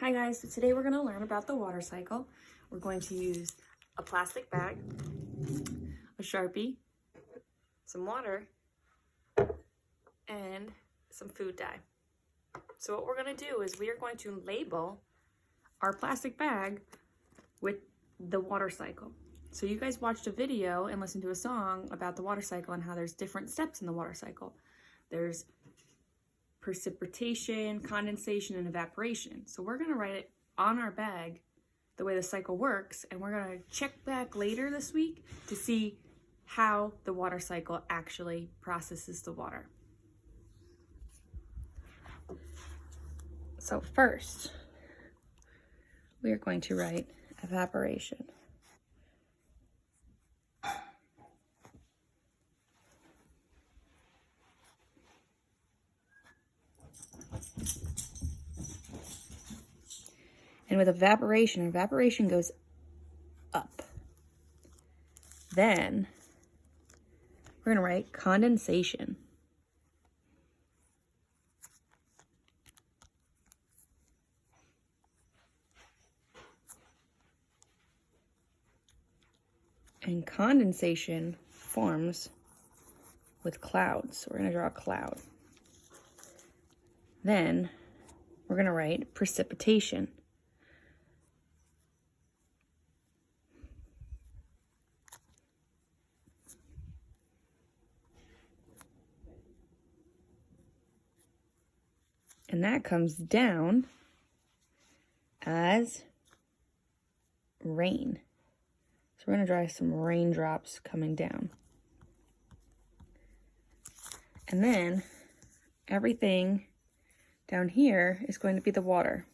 Hi guys, so today we're going to learn about the water cycle. We're going to use a plastic bag, a Sharpie, some water, and some food dye. So what we're going to do is we are going to label our plastic bag with the water cycle. So you guys watched a video and listened to a song about the water cycle and how there's different steps in the water cycle. There's precipitation, condensation, and evaporation. So we're going to write it on our bag the way the cycle works, and we're going to check back later this week to see how the water cycle actually processes the water. So first, we are going to write evaporation. And with evaporation goes up. Then we're going to write condensation. And condensation forms with clouds. So we're going to draw a cloud. Then we're going to write precipitation. And that comes down as rain. So we're going to draw some raindrops coming down. And then everything down here is going to be the water.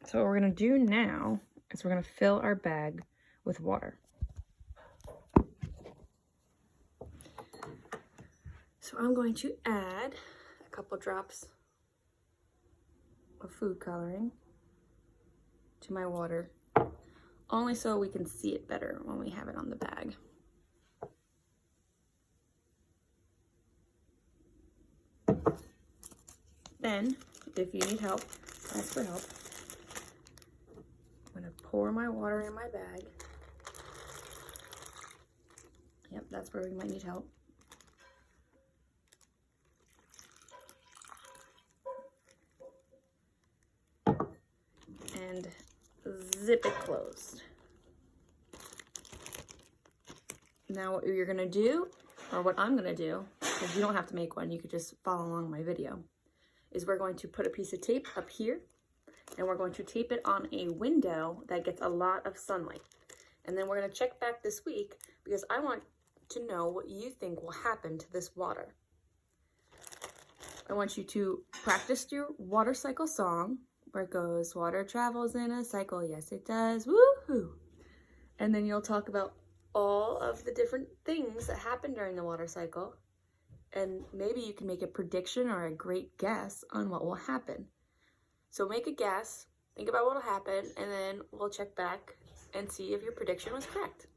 So what we're going to do now is we're going to fill our bag with water. So I'm going to add a couple drops of food coloring to my water, only so we can see it better when we have it on the bag. Then, if you need help, ask for help. I'm going to pour my water in my bag. Yep, that's where we might need help. And zip it closed. Now what you're gonna do, or what I'm gonna do, because you don't have to make one, you could just follow along my video, is we're going to put a piece of tape up here, and we're going to tape it on a window that gets a lot of sunlight. And then we're gonna check back this week, because I want to know what you think will happen to this water. I want you to practice your water cycle song, where it goes, water travels in a cycle, yes it does, woohoo! And then you'll talk about all of the different things that happen during the water cycle, and maybe you can make a prediction or a great guess on what will happen. So make a guess, think about what will happen, and then we'll check back and see if your prediction was correct.